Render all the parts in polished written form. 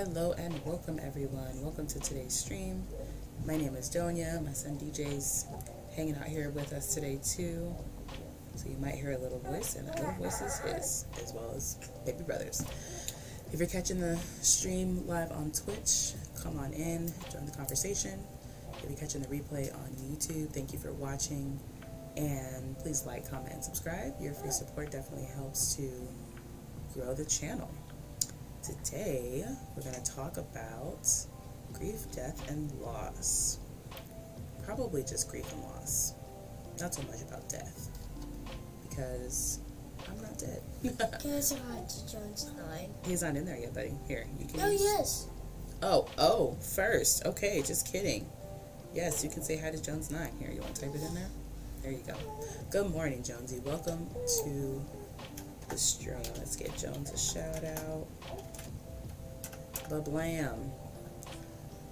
Hello and welcome everyone. Welcome to today's stream. My name is Doña. My son DJ's hanging out here with us today too. So you might hear a little voice, and that little voice is his, as well as baby brother's. If you're catching the stream live on Twitch, come on in, join the conversation. If you're catching the replay on YouTube, thank you for watching. And please like, comment, and subscribe. Your free support definitely helps to grow the channel. Today, we're going to talk about grief, death, and loss. Probably just grief and loss. Not so much about death. Because I'm not dead. Can I say hi to Jones 9? He's not in there yet, buddy. Here, you can. Oh, yes. Oh, first. Okay, just kidding. Yes, you can say hi to Jones 9. Here, you want to type it in there? There you go. Good morning, Jonesy. Welcome to the stream. Let's get Jones a shout out. Blah-blam.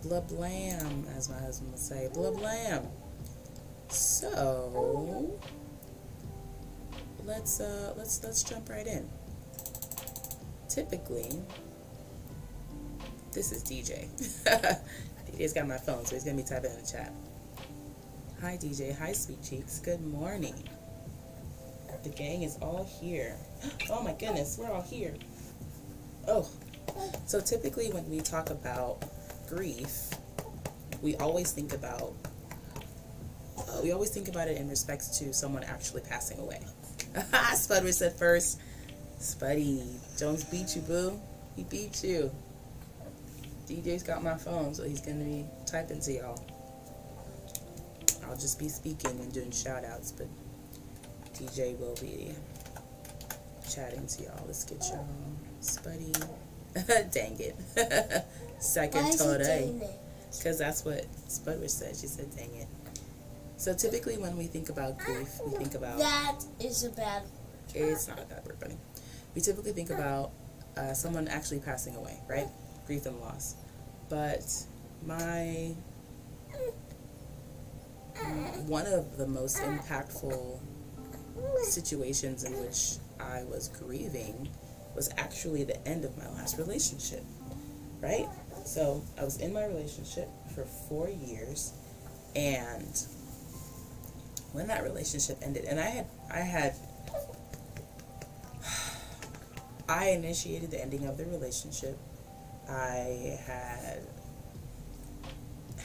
Blah-blam, as my husband would say. Blah-blam. So, let's jump right in. Typically, this is DJ. DJ's got my phone, so he's gonna be typing in the chat. Hi DJ, hi sweet cheeks, good morning. The gang is all here. Oh my goodness, we're all here. Oh, so typically when we talk about grief, we always think about it in respects to someone actually passing away. Spudder said first. Spuddy, Jones beat you, boo. He beat you. DJ's got my phone, so he's gonna be typing to y'all. I'll just be speaking and doing shout outs, but DJ will be chatting to y'all. Let's get y'all Spuddy. Dang it. Second today. Because that's what Spudder said. She said, dang it. So typically when we think about grief, we think about... That is a bad word. It's not a bad word, buddy. We typically think about someone actually passing away, right? Grief and loss. But one of the most impactful situations in which I was grieving was actually the end of my last relationship, right? So I was in my relationship for 4 years, and when that relationship ended, and I initiated the ending of the relationship. I had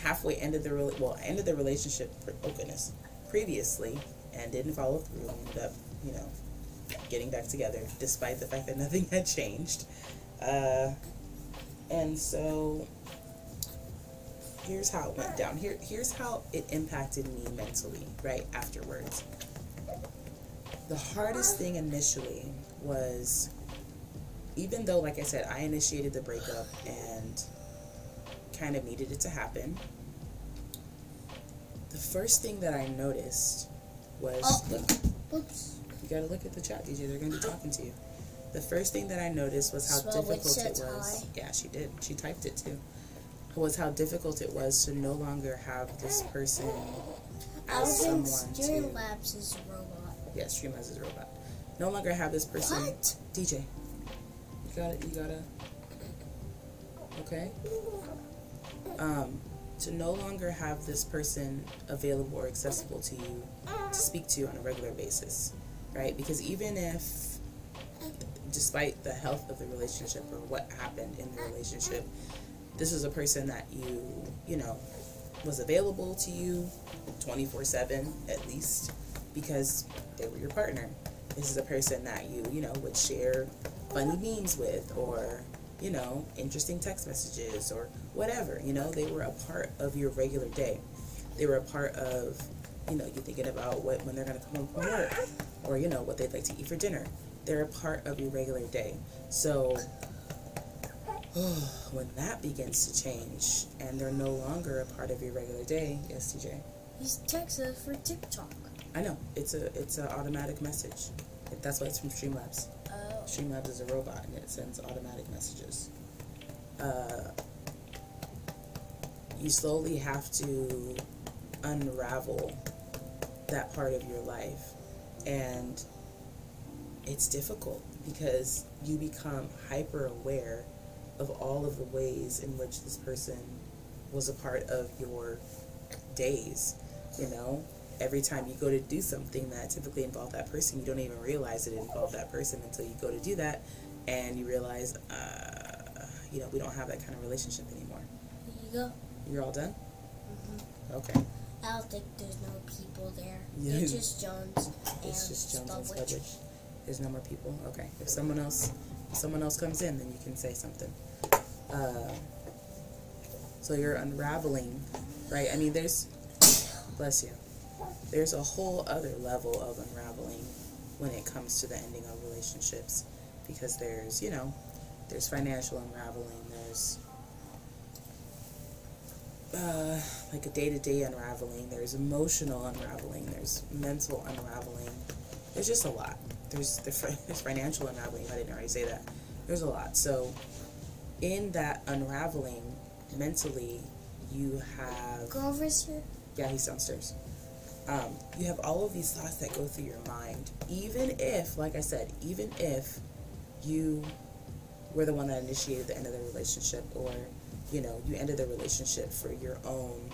halfway ended the relationship, oh goodness, previously, and didn't follow through. Ended up, getting back together despite the fact that nothing had changed. And so here's how it went down. Here's how it impacted me mentally, right afterwards. The hardest thing initially was, even though, like I said, I initiated the breakup and kind of needed it to happen, the first thing that I noticed was, Oops. You gotta look at the chat, DJ. They're gonna be talking to you. The first thing that I noticed was how difficult it was. Hi. Yeah, she did. She typed it too. Was how difficult it was to no longer have this person as someone to... Streamlabs is a robot. Yeah, Streamlabs is a robot. No longer have this person... What? DJ. You gotta... Okay? To no longer have this person available or accessible to you to speak to on a regular basis, right? Because even if, despite the health of the relationship or what happened in the relationship, this is a person that you know, was available to you 24/7 at least, because they were your partner. This is a person that you would share funny memes with, or interesting text messages or whatever. They were a part of your regular day. They were a part of, you're thinking about when they're going to come home from work, or, what they'd like to eat for dinner. They're a part of your regular day. So when that begins to change and they're no longer a part of your regular day, yes, TJ? He's texted for TikTok. I know. It's an automatic message. That's why it's from Streamlabs. Streamlabs is a robot, and it sends automatic messages. You slowly have to unravel that part of your life, and it's difficult because you become hyper aware of all of the ways in which this person was a part of your days. You know, every time you go to do something that typically involved that person, you don't even realize that it involved that person until you go to do that, and you realize, you know, we don't have that kind of relationship anymore. There you go. You're all done? Mm-hmm. Okay. I don't think there's no people there. Yeah. It's just Jones and It's just Jones and Spudwitch. Spudwitch. There's no more people? Okay. If someone else comes in, then you can say something. So you're unraveling, right? I mean, bless you. There's a whole other level of unraveling when it comes to the ending of relationships, because there's, you know, there's financial unraveling, there's like a day-to-day unraveling, there's emotional unraveling, there's mental unraveling, there's just a lot. There's financial unraveling, if I didn't already say that. There's a lot. So in that unraveling, mentally, you have... Grover's here? Yeah, he's downstairs. You have all of these thoughts that go through your mind, even if, like I said, even if you were the one that initiated the end of the relationship, or, you know, you ended the relationship for your own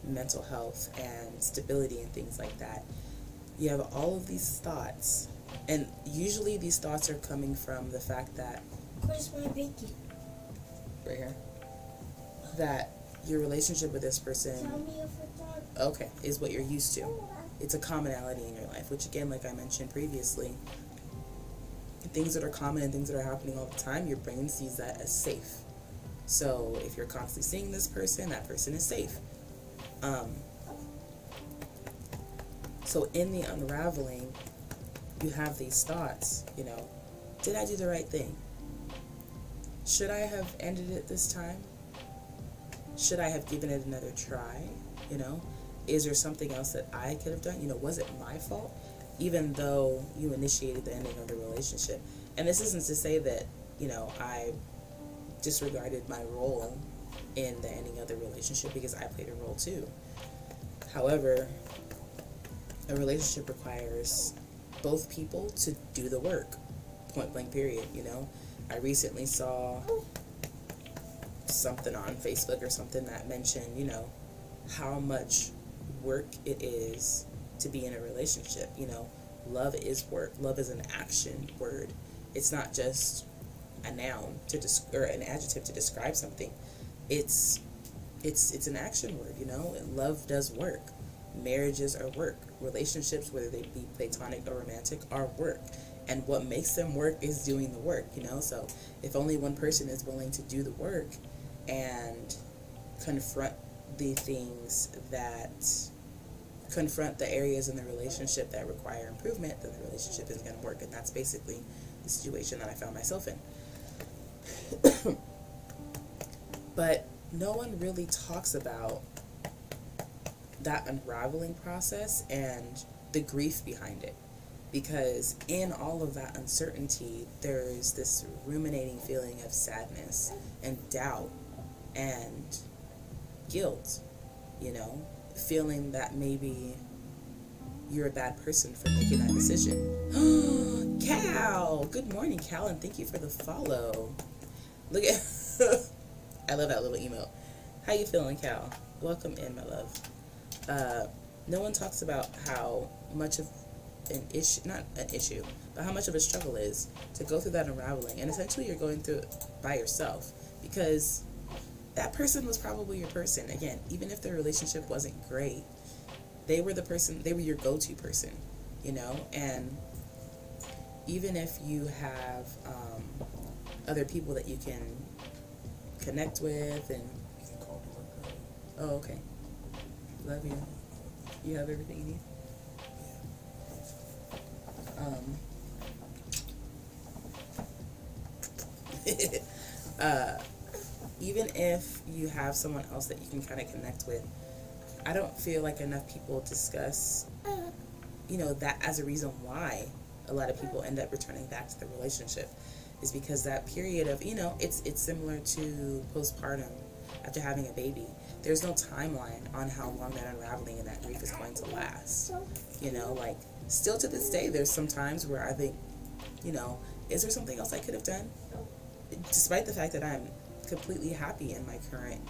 mental health and stability and things like that. You have all of these thoughts, and usually these thoughts are coming from the fact that... Where's my binky? Right here. That your relationship with this person... Tell me if it's on. Okay, is what you're used to. It's a commonality in your life, which again, like I mentioned previously, things that are common and things that are happening all the time, your brain sees that as safe. So if you're constantly seeing this person, that person is safe. So in the unraveling, you have these thoughts, you know, did I do the right thing? Should I have ended it this time? Should I have given it another try? You know, is there something else that I could have done? You know, was it my fault? Even though you initiated the ending of the relationship. And this isn't to say that, you know, I disregarded my role in the ending of the relationship, because I played a role too. However, a relationship requires both people to do the work, point blank period, you know. I recently saw something on Facebook or something that mentioned, you know, how much work it is to be in a relationship. You know, love is work. Love is an action word. It's not just a noun or an adjective to describe something. It's an action word, you know. And love does work. Marriages are work. Relationships, whether they be platonic or romantic, are work. And what makes them work is doing the work, you know. So if only one person is willing to do the work and confront the areas in the relationship that require improvement, then the relationship isn't going to work. And that's basically the situation that I found myself in. But no one really talks about that unraveling process and the grief behind it, because in all of that uncertainty, there's this ruminating feeling of sadness and doubt and guilt, you know, feeling that maybe you're a bad person for making that decision. Cal! Good morning, Cal, and thank you for the follow. Look at... I love that little emote. How you feeling, Cal? Welcome in, my love. No one talks about how much of an issue, not an issue, but how much of a struggle is to go through that unraveling. And essentially you're going through it by yourself, because that person was probably your person. Again, even if the relationship wasn't great, they were the person, they were your go-to person, you know. And even if you have other people that you can connect with, and oh, okay, love you. You have everything you need. Even if you have someone else that you can kind of connect with, I don't feel like enough people discuss, you know, that as a reason why a lot of people end up returning back to the relationship, is because that period of, you know, it's similar to postpartum after having a baby. There's no timeline on how long that unraveling and that grief is going to last. You know, like, still to this day, there's some times where I think, you know, is there something else I could have done? despite the fact that I'm completely happy in my current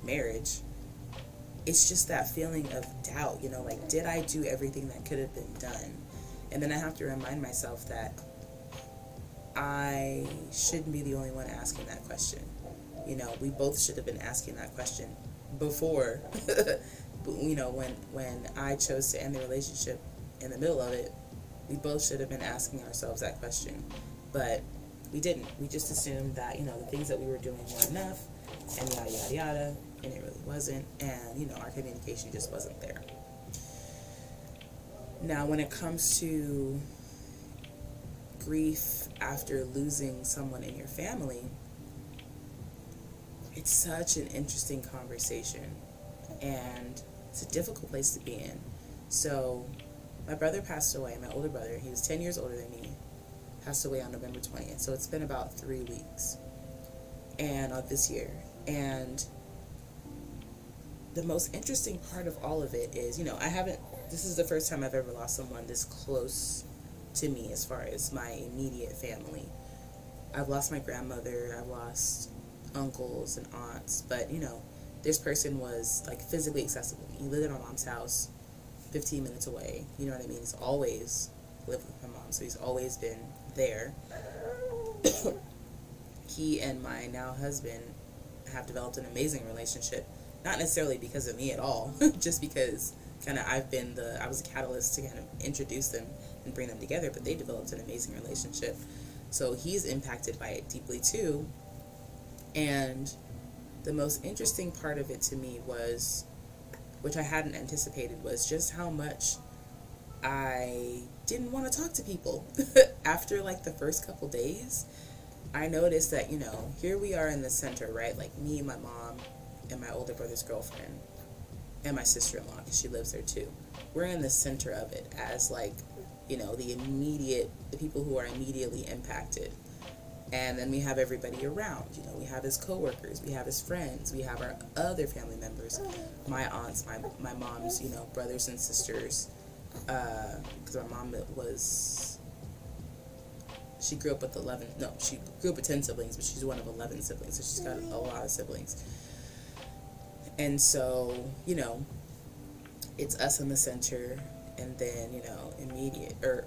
marriage, it's just that feeling of doubt, you know, like, did I do everything that could have been done? And then I have to remind myself that I shouldn't be the only one asking that question. You know, we both should have been asking that question before, you know, when I chose to end the relationship in the middle of it, we both should have been asking ourselves that question. But we didn't. We just assumed that, you know, the things that we were doing were enough, and yada, yada, yada, and it really wasn't. And, you know, our communication just wasn't there. Now, when it comes to grief after losing someone in your family, it's such an interesting conversation, and it's a difficult place to be in. So, my brother passed away, my older brother. He was 10 years older than me. Passed away on November 20th. So, it's been about 3 weeks and this year. And the most interesting part of all of it is, you know, this is the first time I've ever lost someone this close to me as far as my immediate family. I've lost my grandmother, I've lost uncles and aunts, but, you know, this person was, like, physically accessible. He lived at my mom's house 15 minutes away, you know what I mean? He's always lived with my mom, so he's always been there. He and my now husband have developed an amazing relationship, not necessarily because of me at all, just because kind of I was a catalyst to kind of introduce them and bring them together, but they developed an amazing relationship. So he's impacted by it deeply too. And the most interesting part of it to me was, which I hadn't anticipated, was just how much I didn't want to talk to people. After like the first couple days, I noticed that, you know, here we are in the center, right? Like me, my mom, and my older brother's girlfriend, and my sister-in-law, because she lives there too. We're in the center of it as, like, you know, the people who are immediately impacted. And then we have everybody around, you know, we have his coworkers, we have his friends, we have our other family members, my aunts, my mom's, you know, brothers and sisters, because my mom she grew up with 10 siblings, but she's one of 11 siblings, so she's got a lot of siblings. And so, you know, it's us in the center, and then, you know, immediate or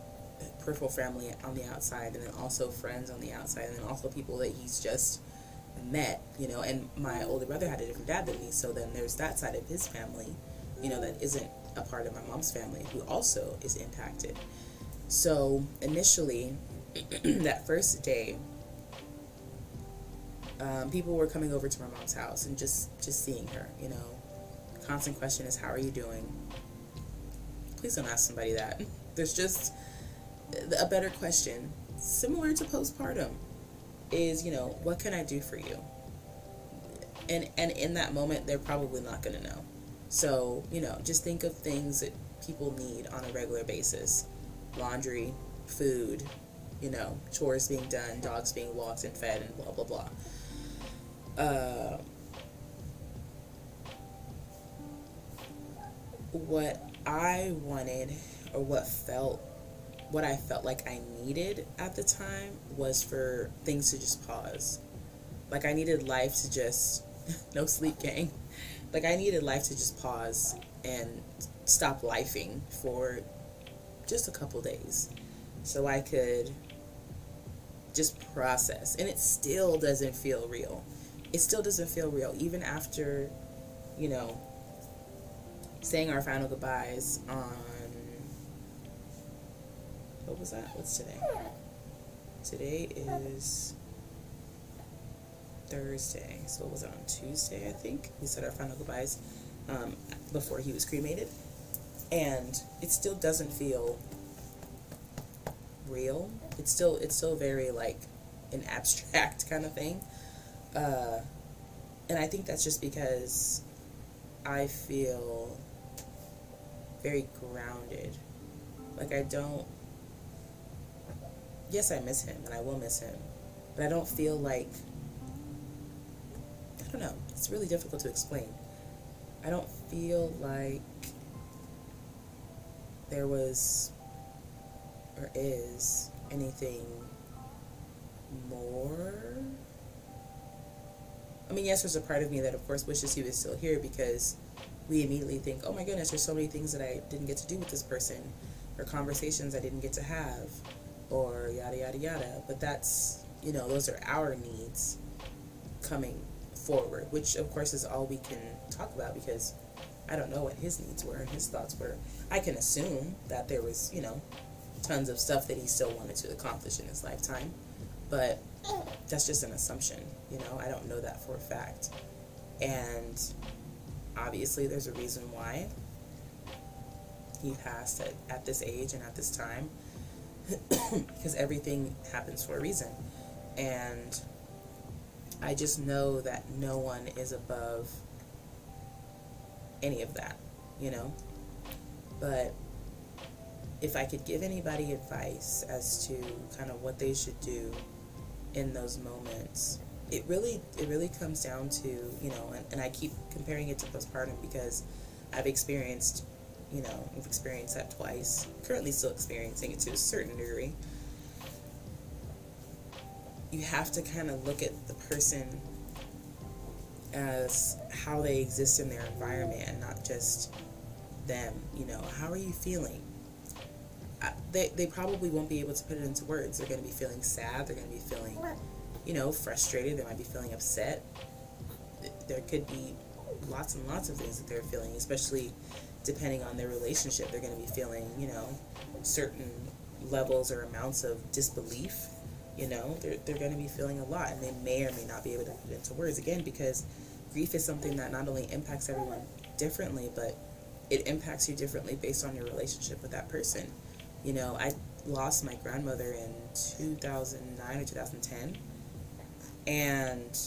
peripheral family on the outside, and then also friends on the outside, and then also people that he's just met, you know. And my older brother had a different dad than me, so then there's that side of his family, you know, that isn't a part of my mom's family, who also is impacted. So initially, that first day, people were coming over to my mom's house and just seeing her, you know. Constant question is, how are you doing? Please don't ask somebody that. There's just a better question, similar to postpartum, is, you know, what can I do for you? And in that moment, they're probably not going to know. So, you know, just think of things that people need on a regular basis. Laundry, food, you know, chores being done, dogs being walked and fed, and blah, blah, blah. What I wanted, or what I felt like I needed at the time, was for things to just pause. Like, I needed life to just, no sleep, gang. Like, I needed life to just pause and stop lifing for just a couple days, so I could just process. And it still doesn't feel real. It still doesn't feel real, even after, you know, saying our final goodbyes on, what was that? What's today? Today is Thursday, so it was on Tuesday, I think. We said our final goodbyes before he was cremated, and it still doesn't feel real. It's still very, like, an abstract kind of thing. And I think that's just because I feel very grounded. Like, yes, I miss him, and I will miss him, but I don't feel like, I don't know, it's really difficult to explain. I don't feel like there was, or is, anything more I mean, yes, there's a part of me that, of course, wishes he was still here, because we immediately think, oh my goodness, there's so many things that I didn't get to do with this person, or conversations I didn't get to have, or yada, yada, yada. But that's, you know, those are our needs coming forward, which, of course, is all we can talk about, because I don't know what his needs were and his thoughts were. I can assume that there was, you know, tons of stuff that he still wanted to accomplish in his lifetime, but that's just an assumption, you know. I don't know that for a fact. And obviously there's a reason why he passed at this age and at this time, because everything happens for a reason. And I just know that no one is above any of that, you know. But if I could give anybody advice as to kind of what they should do in those moments, it really comes down to, you know, and I keep comparing it to postpartum, because I've experienced, you know, I've experienced that twice, currently still experiencing it to a certain degree. You have to kind of look at the person as how they exist in their environment, and not just them, you know. How are you feeling? They probably won't be able to put it into words. They're going to be feeling sad, they're going to be feeling, you know, frustrated, they might be feeling upset. There could be lots and lots of things that they're feeling, especially depending on their relationship. They're going to be feeling, you know, certain levels or amounts of disbelief, you know. They're going to be feeling a lot, and they may or may not be able to put it into words, again, because grief is something that not only impacts everyone differently, but it impacts you differently based on your relationship with that person. You know, I lost my grandmother in 2009 or 2010, and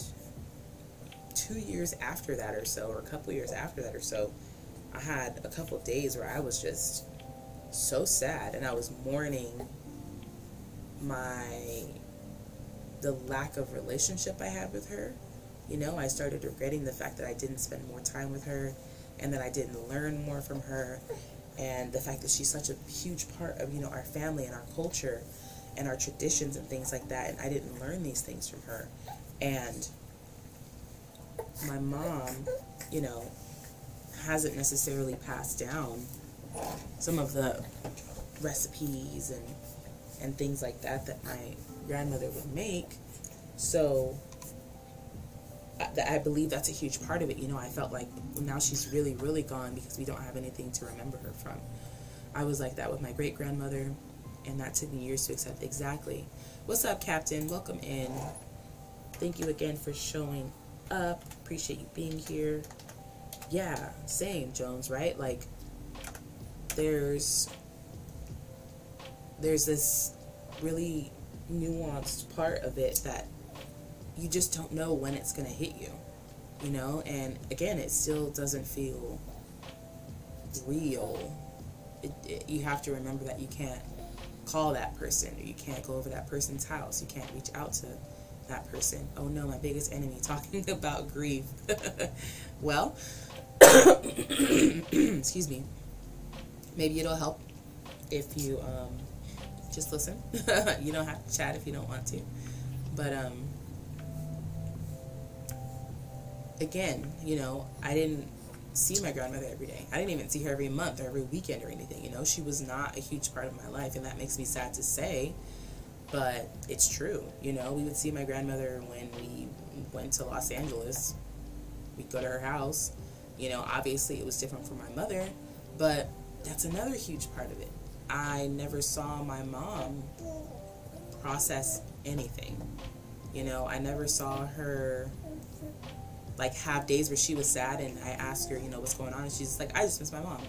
2 years after that or so, or a couple years after that or so, I had a couple of days where I was just so sad, and I was mourning the lack of relationship I had with her. You know, I started regretting the fact that I didn't spend more time with her, and that I didn't learn more from her, and the fact that she's such a huge part of, you know, our family and our culture and our traditions and things like that, and I didn't learn these things from her. And my mom, you know, hasn't necessarily passed down some of the recipes and things like that my grandmother would make. So I believe that's a huge part of it. You know, I felt like now she's really, really gone because we don't have anything to remember her from. I was like that with my great-grandmother, and that took me years to accept. Exactly. What's up, Captain? Welcome in. Thank you again for showing up. Appreciate you being here. Yeah, same, Jones, right? Like, there's this really nuanced part of it that you just don't know when it's going to hit you, you know? And again, it still doesn't feel real. You have to remember that you can't call that person, or you can't go over that person's house. You can't reach out to that person. Oh no, my biggest enemy, talking about grief. Well, excuse me. Maybe it'll help if you just listen. You don't have to chat if you don't want to. But again, you know, I didn't see my grandmother every day. I didn't even see her every month or every weekend or anything. You know, she was not a huge part of my life, and that makes me sad to say, but it's true. You know, we would see my grandmother when we went to Los Angeles. We'd go to her house. You know, obviously it was different for my mother, but that's another huge part of it. I never saw my mom process anything. You know, I never saw her, like, have days where she was sad and I asked her, you know, what's going on, and she's just like, I just miss my mom.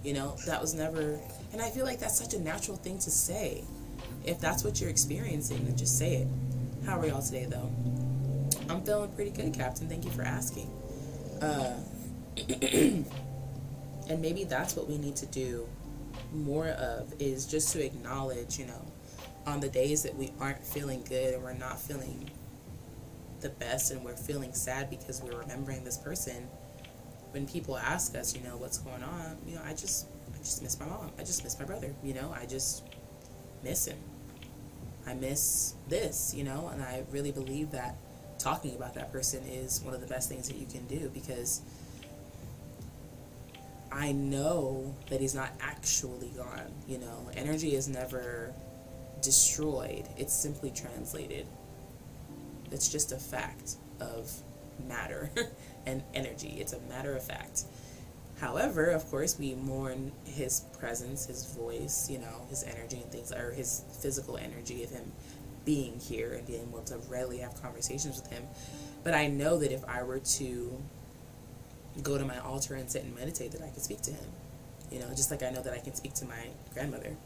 You know, that was never, and I feel like that's such a natural thing to say. If that's what you're experiencing, then just say it. How are y'all today, though? I'm feeling pretty good, Captain. Thank you for asking. And maybe that's what we need to do more of, is just to acknowledge, you know, on the days that we aren't feeling good and we're not feeling the best and we're feeling sad because we're remembering this person, when people ask us, you know, what's going on, you know, I just miss my mom. I just miss my brother, you know, I just miss him. I miss this, you know, and I really believe that talking about that person is one of the best things that you can do, because I know that he's not actually gone. You know, energy is never destroyed, it's simply translated. It's just a fact of matter and energy. It's a matter of fact. However, of course, we mourn his presence, his voice, you know, his energy and things, or his physical energy of him being here and being able to readily have conversations with him. But I know that if I were to go to my altar and sit and meditate, that I could speak to him. You know, just like I know that I can speak to my grandmother.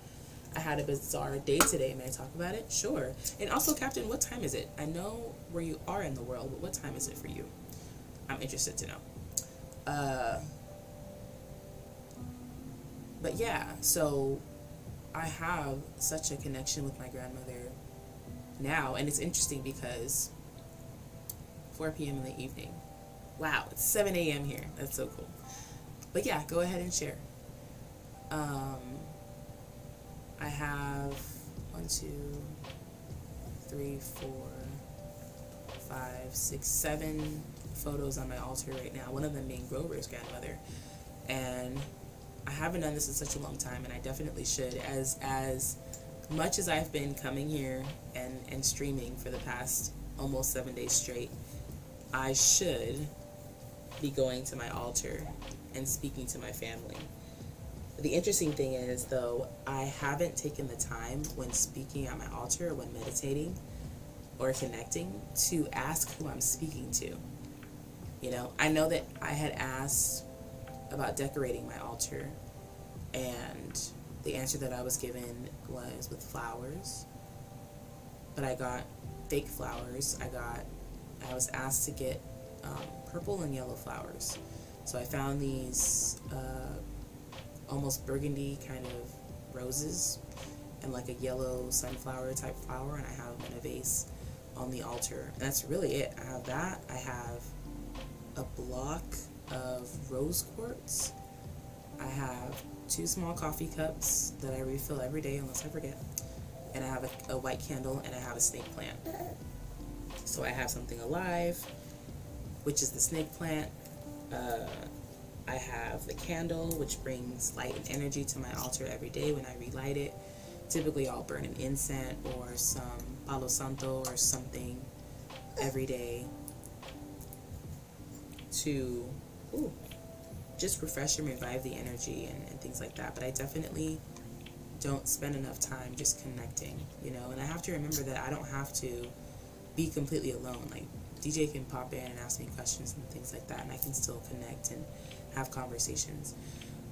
I had a bizarre day today. May I talk about it? Sure. And also, Captain, what time is it? I know where you are in the world, but what time is it for you? I'm interested to know. But yeah, so I have such a connection with my grandmother now, and it's interesting because 4 p.m. in the evening. Wow, it's 7 a.m. here. That's so cool. But yeah, go ahead and share. I have 1, 2, 3, 4, 5, 6, 7 photos on my altar right now. One of them being Grover's grandmother. And I haven't done this in such a long time, and I definitely should. As much as I've been coming here and streaming for the past almost 7 days straight, I should be going to my altar and speaking to my family. The interesting thing is, though, I haven't taken the time when speaking at my altar, or when meditating or connecting, to ask who I'm speaking to. You know, I know that I had asked about decorating my altar, and the answer that I was given was with flowers, but I got fake flowers. I was asked to get purple and yellow flowers. So I found these almost burgundy kind of roses and like a yellow sunflower type flower, and I have them in a vase on the altar. And that's really it. I have that. I have a block of rose quartz. I have 2 small coffee cups that I refill every day unless I forget. And I have a white candle, and I have a snake plant. So I have something alive, which is the snake plant. I have the candle, which brings light and energy to my altar every day when I relight it. Typically I'll burn an incense or some palo santo or something every day to just refresh and revive the energy and things like that. But I definitely don't spend enough time just connecting, you know. And I have to remember that I don't have to be completely alone. Like, DJ can pop in and ask me questions and things like that, and I can still connect and have conversations.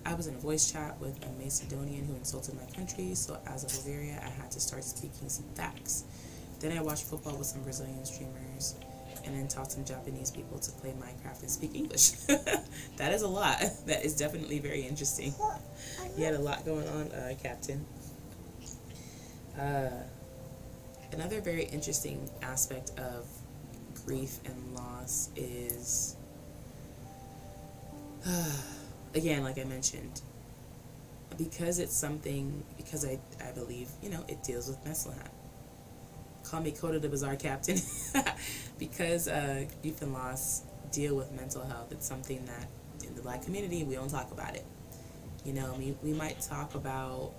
I was in a voice chat with a Macedonian who insulted my country, so as a Bulgaria, I had to start speaking some facts. Then I watched football with some Brazilian streamers, and then taught some Japanese people to play Minecraft and speak English. That is a lot. That is definitely very interesting. You had a lot going on, Captain. Another very interesting aspect of grief and loss is, again, like I mentioned, because it's something, because I believe, you know, it deals with mental health. Call me Coda the Bizarre Captain. Because grief and loss deal with mental health. It's something that in the Black community, we don't talk about it. You know, we might talk about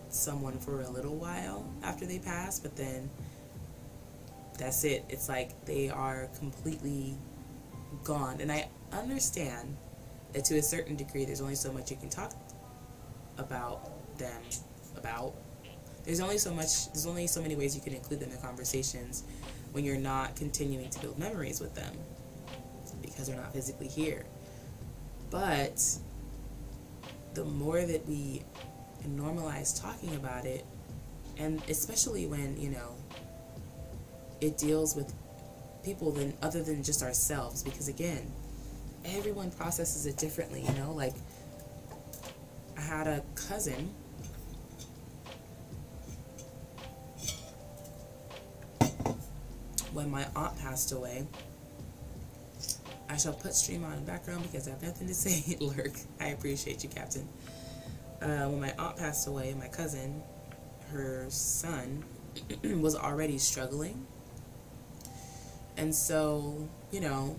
someone for a little while after they pass, but then that's it. It's like they are completely gone. And I understand that to a certain degree, there's only so much you can talk about them about. There's only so many ways you can include them in conversations when you're not continuing to build memories with them because they're not physically here. But the more that we normalize talking about it, and especially when, you know, it deals with people other than just ourselves, because again, everyone processes it differently, you know. Like, I had a cousin when my aunt passed away. I shall put stream on in the background because I have nothing to say. Lurk. I appreciate you, Captain. When my aunt passed away, my cousin, her son, was already struggling. And so, you know,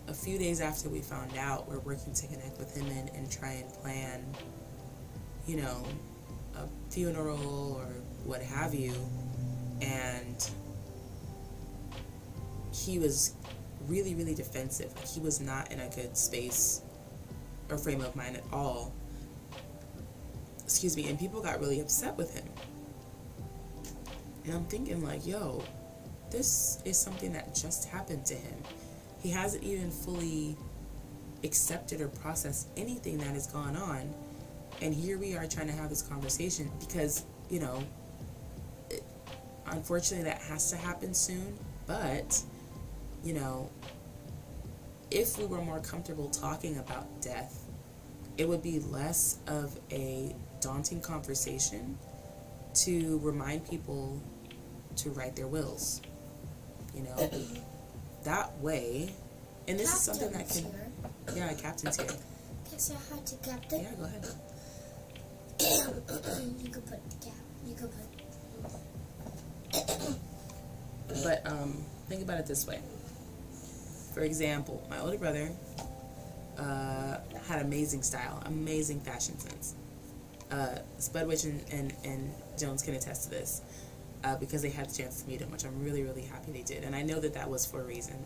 a few days after we found out, we're working to connect with him and try and plan, you know, a funeral or what have you. And he was really, really defensive. Like, he was not in a good space or frame of mind at all. Excuse me. And people got really upset with him. And I'm thinking, like, yo, this is something that just happened to him. He hasn't even fully accepted or processed anything that has gone on. And here we are trying to have this conversation because, you know, unfortunately that has to happen soon. But, you know, if we were more comfortable talking about death, it would be less of a daunting conversation to remind people to write their wills. You know, that way, and this is something that can, yeah, Captain's here. Can I say hi to Captain? Yeah, go ahead. You can put cap. You can put. But think about it this way. For example, my older brother had amazing style, amazing fashion sense. Spudwitch and Jones can attest to this. Because they had the chance to meet him, which I'm really, really happy they did. And I know that that was for a reason.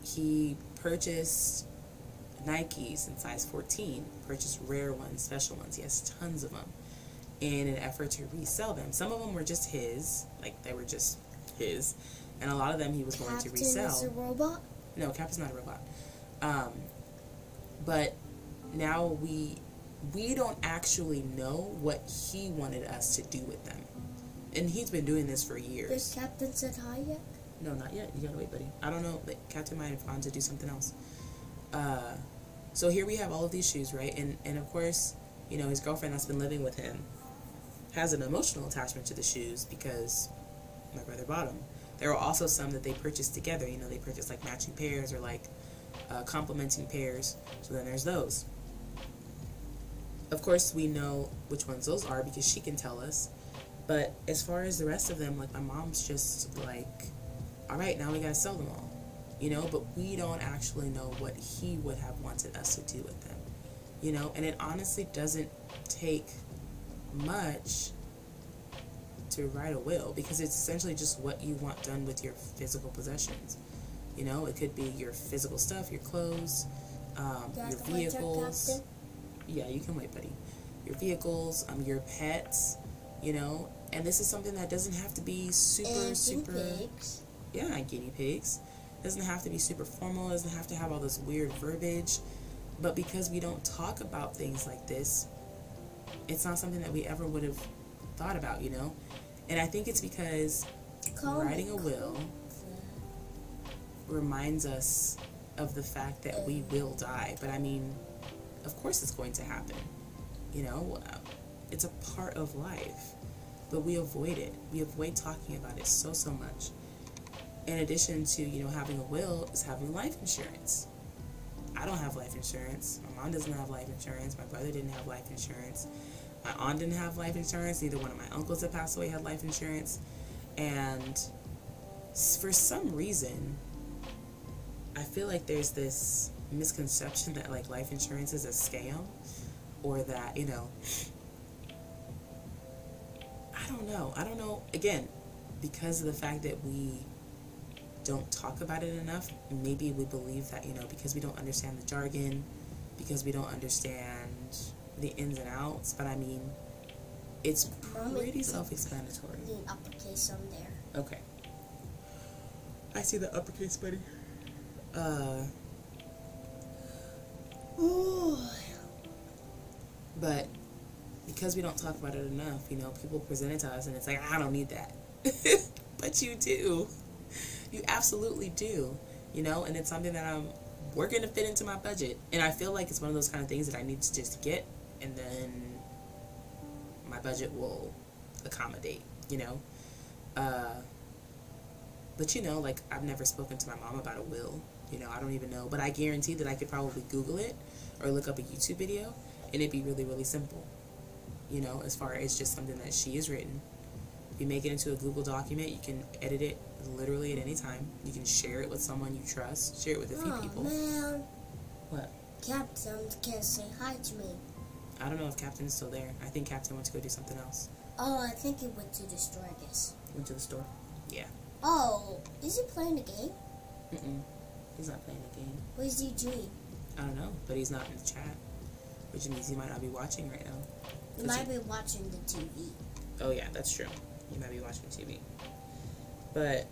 He purchased Nikes in size 14, purchased rare ones, special ones. He has tons of them in an effort to resell them. Some of them were just his, like they were just his. And a lot of them he was going to resell. Captain is a robot? No, Captain's not a robot. But now we don't actually know what he wanted us to do with them. And he's been doing this for years. Does Captain said hi yet? No, not yet. You gotta wait, buddy. I don't know. Like, Captain might have gone to do something else. So here we have all of these shoes, right? And of course, you know, his girlfriend that's been living with him has an emotional attachment to the shoes because my brother bought them. There are also some that they purchased together. You know, they purchased like matching pairs or like complementing pairs. So then there's those. Of course, we know which ones those are because she can tell us. But as far as the rest of them, like, my mom's just like, all right, now we gotta sell them all. You know, but we don't actually know what he would have wanted us to do with them. You know, and it honestly doesn't take much to write a will because it's essentially just what you want done with your physical possessions. You know, it could be your physical stuff, your clothes, your vehicles. Yeah, you can wait, buddy. Your vehicles, your pets, you know, and this is something that doesn't have to be super. Pigs. Yeah, guinea pigs. Doesn't have to be super formal. Doesn't have to have all this weird verbiage. But because we don't talk about things like this, it's not something that we ever would have thought about, you know. And I think it's because writing a will reminds us of the fact that we will die. But I mean, of course it's going to happen. You know, it's a part of life. But we avoid it. We avoid talking about it so much. In addition to, you know, having a will is having life insurance. I don't have life insurance. My mom doesn't have life insurance. My brother didn't have life insurance. My aunt didn't have life insurance. Neither one of my uncles that passed away had life insurance. And for some reason, I feel like there's this misconception that, like, life insurance is a scam. Or that, you know, I don't know. Again, because of the fact that we don't talk about it enough, maybe we believe that, you know, because we don't understand the jargon, because we don't understand the ins and outs. But I mean, it's pretty self-explanatory. The uppercase on there. Okay. I see the uppercase, buddy. But because we don't talk about it enough, you know, people present it to us and it's like, I don't need that. But you do. You absolutely do, you know, and it's something that I'm working to fit into my budget. And I feel like it's one of those kind of things that I need to just get, and then my budget will accommodate, you know. But, you know, like, I've never spoken to my mom about a will, you know, I don't even know. But I guarantee that I could probably Google it or look up a YouTube video, and it'd be really, really simple, you know, as far as just something that she has written. You make it into a Google document. You can edit it literally at any time. You can share it with someone you trust. Share it with a few people. Man. What? Captain can't say hi to me. I don't know if Captain's still there. I think Captain went to go do something else. Oh, I think he went to the store, I guess. Went to the store? Yeah. Oh, is he playing a game? Mm-mm. He's not playing a game. What is he doing? I don't know, but he's not in the chat, which means he might not be watching right now. He might be watching the TV. Oh yeah, that's true. He might be watching TV. But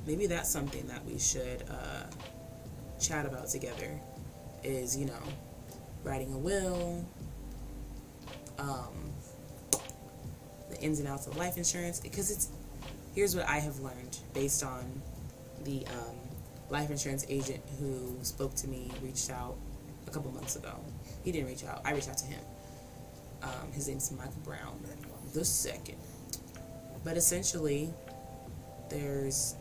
maybe that's something that we should chat about together is, you know, writing a will, the ins and outs of life insurance, because here's what I have learned based on the life insurance agent who spoke to me, reached out a couple months ago. He didn't reach out. I reached out to him. His name's Michael Brown the second. But essentially, there's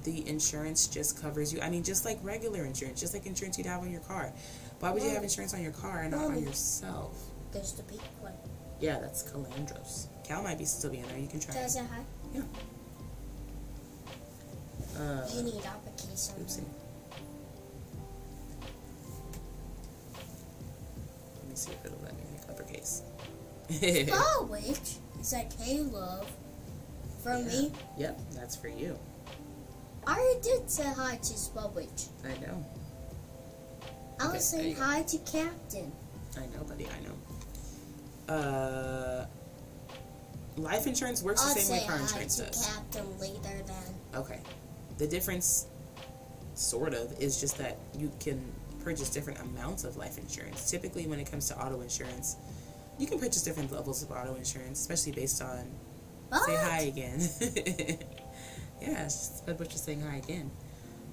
the insurance just covers you. I mean, just like regular insurance, just like insurance you'd have on your car. Why would you have insurance on your car and not on yourself? There's the big one. Yeah, that's Calandros. Cal might be still being there. You can try. Can I say hi? Yeah. You need uppercase on Oopsie. Let me see if it'll let me make uppercase. Oh, wait. It's like, hey, love. From me? Yep, that's for you. I already did say hi to Spellwitch. I know. I was saying hi to Captain. I know, buddy, I know. Life insurance works the same way car insurance does. I'll say hi to Captain later then. Okay. The difference, sort of, is just that you can purchase different amounts of life insurance. Typically, when it comes to auto insurance, you can purchase different levels of auto insurance, especially based on... What? Say hi again. Yeah, it's just Butcher saying hi again.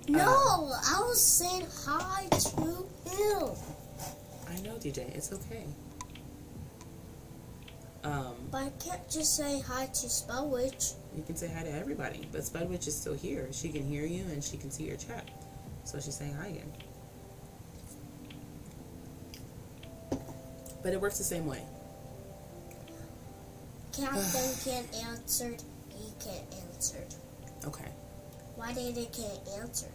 No, I was saying hi to him. I know, DJ. It's okay. But I can't just say hi to Spellwitch. You can say hi to everybody, but Spudwitch is still here. She can hear you and she can see your chat. So she's saying hi again. But it works the same way. Captain can't answer. He can't answer. Okay. Why they can't answer?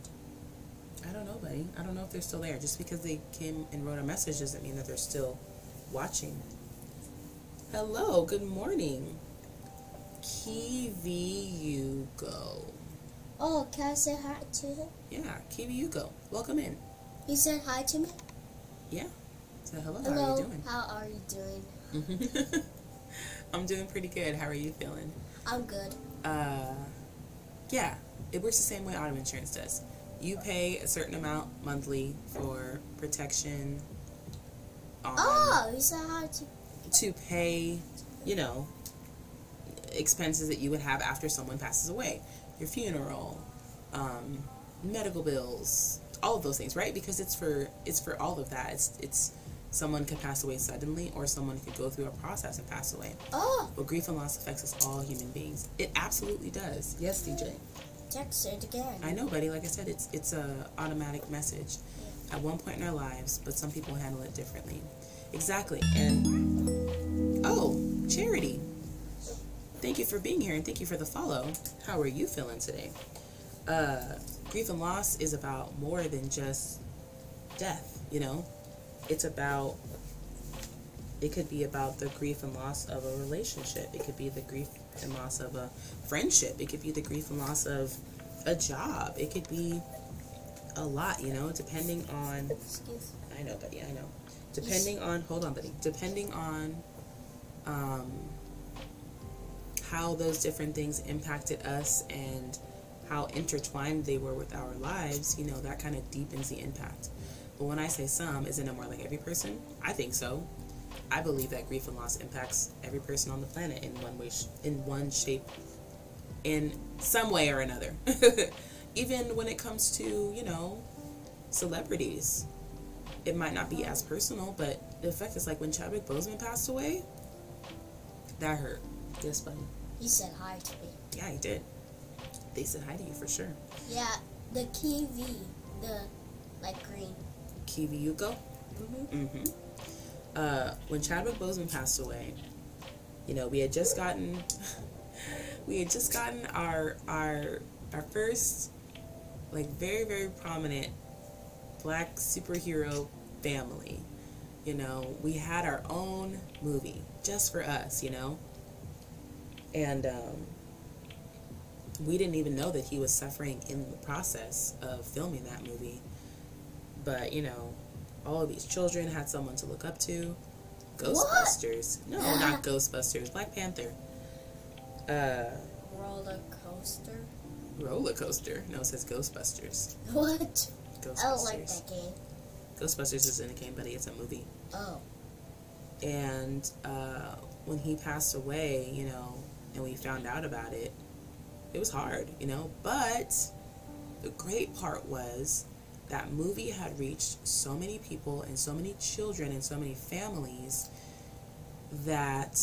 I don't know, buddy. I don't know if they're still there. Just because they came and wrote a message doesn't mean that they're still watching. Hello, good morning. Kiwi Yugo. Oh, can I say hi to him? Yeah, Kiwi Yugo. Welcome in. He said hi to me? Yeah. So hello, Hello, how are you doing? how are you doing? I'm doing pretty good. How are you feeling? I'm good. Yeah, it works the same way auto insurance does. You pay a certain amount monthly for protection on He said hi to pay, you know, expenses that you would have after someone passes away. Your funeral, medical bills, all of those things, right? Because it's for all of that. It's someone could pass away suddenly, or someone could go through a process and pass away. Well, grief and loss affects us all human beings. It absolutely does. Yes, DJ. Text it again. I know, buddy. Like I said, it's a automatic message at one point in our lives, but some people handle it differently. Exactly. And Charity, thank you for being here and thank you for the follow. How are you feeling today? Grief and loss is about more than just death, you know. It could be about the grief and loss of a relationship. It could be the grief and loss of a friendship. It could be the grief and loss of a job. It could be a lot, you know, depending on... I know, buddy, I know. Depending on... Hold on, buddy. Depending on how those different things impacted us and how intertwined they were with our lives, you know, that kind of deepens the impact. But when I say some, isn't it more like every person? I think so. I believe that grief and loss impacts every person on the planet in one way, in one shape, in some way or another. Even when it comes to, you know, celebrities. It might not be as personal, but the effect is like when Chadwick Boseman passed away, that hurt. Yes, buddy. He said hi to me. Yeah, he did. They said hi to you for sure. Yeah, the kiwi, the like green. Kiwi Yuko? When Chadwick Boseman passed away, you know, we had just gotten we had just gotten our first, like, very, very prominent black superhero family. You know, we had our own movie just for us, you know. And we didn't even know that he was suffering in the process of filming that movie. But, you know, all of these children had someone to look up to. Ghostbusters. What? No, not Ghostbusters. Black Panther. Roller coaster. Roller coaster. No, it says Ghostbusters. What? Ghostbusters. I don't like that game. Ghostbusters isn't a game, buddy. It's a movie. Oh. And when he passed away, you know, and we found out about it, it was hard, you know. But the great part was that movie had reached so many people and so many children and so many families that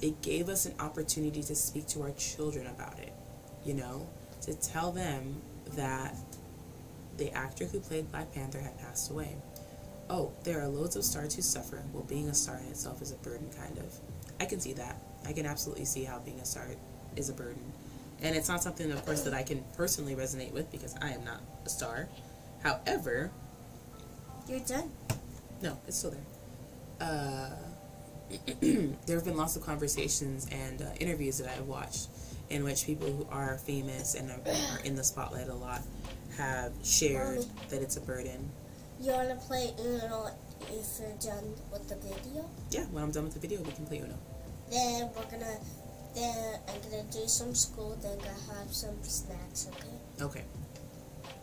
it gave us an opportunity to speak to our children about it, you know, to tell them that the actor who played Black Panther had passed away. Oh, there are loads of stars who suffer. Well, being a star in itself is a burden, kind of. I can see that. I can absolutely see how being a star is a burden. And it's not something, of course, that I can personally resonate with because I am not a star. However... You're done? No, it's still there. There have been lots of conversations and interviews that I've watched in which people who are famous and are in the spotlight a lot have shared that it's a burden. You want to play Uno if you're done with the video? Yeah, when I'm done with the video, we can play Uno. Then I'm gonna do some school, then gonna have some snacks, okay? Okay.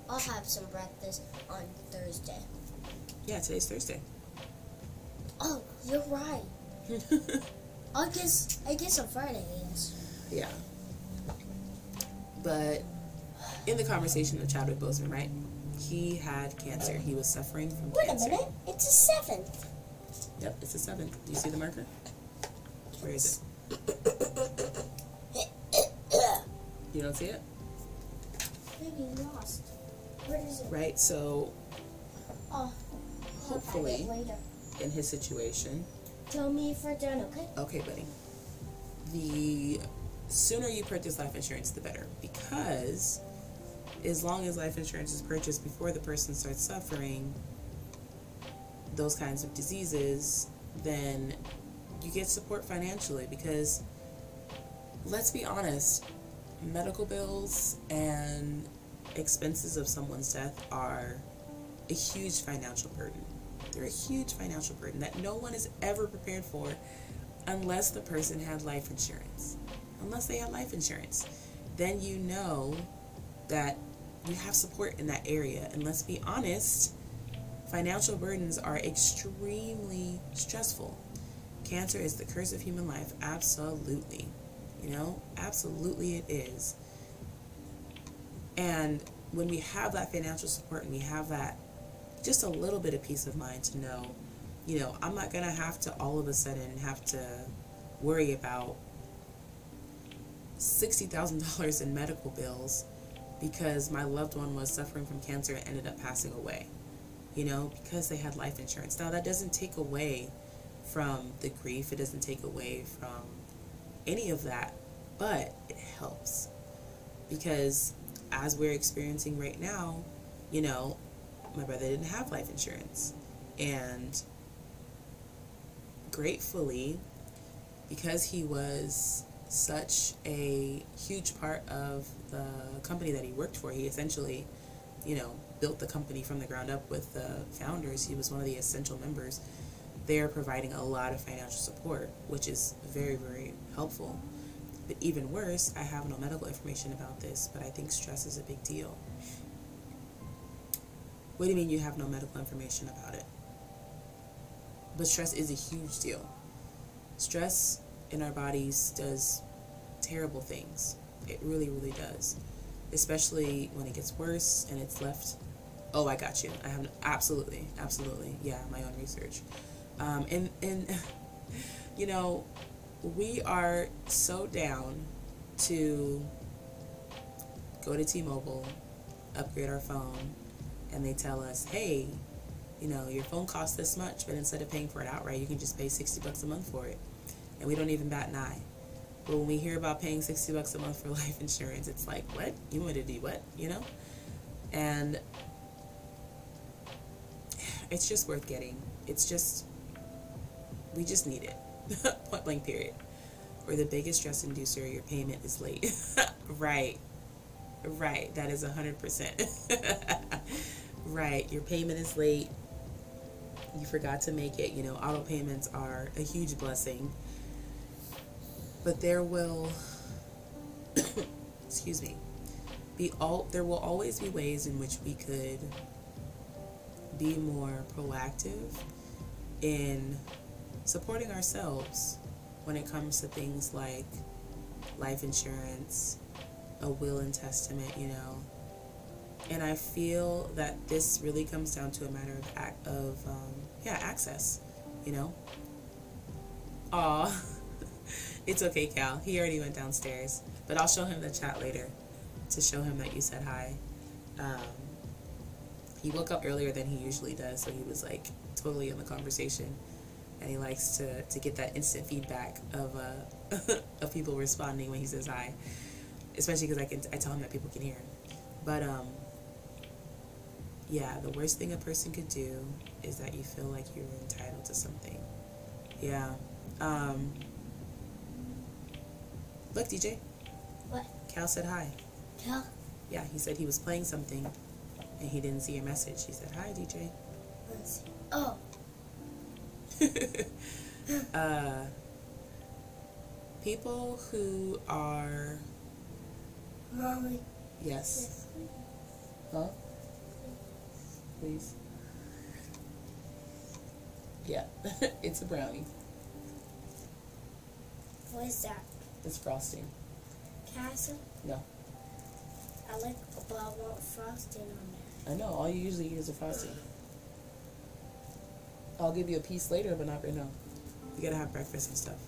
I'll have some breakfast on Thursday. Yeah, today's Thursday. Oh, you're right. I guess on Friday, yes. Yeah. But in the conversation of Chadwick Boseman, right? He had cancer. He was suffering from cancer. Wait a minute. It's a 7th. Yep, it's a 7th. Do you see the marker? Where is it? You don't see it? Maybe lost. Where is it? Right, so Oh, hopefully I'll find it later. in his situation. Tell me if we're done, okay? Okay, buddy. The sooner you purchase life insurance, the better. Because as long as life insurance is purchased before the person starts suffering those kinds of diseases, then you get support financially. Because let's be honest, medical bills and expenses of someone's death are a huge financial burden. They're a huge financial burden that no one is ever prepared for unless the person had life insurance. Unless they had life insurance. Then you know that you have support in that area. And let's be honest, financial burdens are extremely stressful. Cancer is the curse of human life. Absolutely. You know, absolutely it is. And when we have that financial support and we have that just a little bit of peace of mind to know, you know, I'm not going to have to all of a sudden have to worry about $60,000 in medical bills because my loved one was suffering from cancer and ended up passing away, you know, because they had life insurance. Now, that doesn't take away from the grief. It doesn't take away from any of that, but it helps because as we're experiencing right now, you know, my brother didn't have life insurance, and gratefully, because he was such a huge part of the company that he worked for, he essentially, you know, built the company from the ground up with the founders. He was one of the essential members. They're providing a lot of financial support, which is very, very helpful. But even worse, I have no medical information about this, but I think stress is a big deal. What do you mean you have no medical information about it? But stress is a huge deal. Stress in our bodies does terrible things. It really, really does. Especially when it gets worse and it's left. Oh, I got you. I have absolutely. Yeah, my own research. And you know, we are so down to go to T-Mobile, upgrade our phone, and they tell us, hey, you know, your phone costs this much, but instead of paying for it outright, you can just pay $60 a month for it. And we don't even bat an eye. But when we hear about paying $60 a month for life insurance, it's like, what? You want me to do what? You know? And it's just worth getting. It's just, we just need it. Point blank period. Or the biggest stress inducer, your payment is late. Right. Right. That is 100%. Right. Your payment is late. You forgot to make it. You know, auto payments are a huge blessing. But there will, excuse me, there will always be ways in which we could be more proactive in supporting ourselves when it comes to things like life insurance, a will and testament, you know. And I feel that this really comes down to a matter of access, you know. Aw, it's okay, Cal. He already went downstairs, but I'll show him the chat later to show him that you said hi. He woke up earlier than he usually does, so he was like totally in the conversation, and he likes to get that instant feedback of of people responding when he says hi, especially because I tell him that people can hear him. But yeah, the worst thing a person could do is that you feel like you're entitled to something. Yeah. Look, DJ. What? Cal said hi. Cal? Yeah, he said he was playing something and he didn't see your message. He said, hi, DJ. Let's see. Oh. People who are... Mommy. Yes. Huh? Please. Yeah, it's a brownie. What is that? It's frosting. Castle? No. But I want frosting on there. I know, all you usually eat is a frosting. I'll give you a piece later, but not right now. You gotta have breakfast and stuff.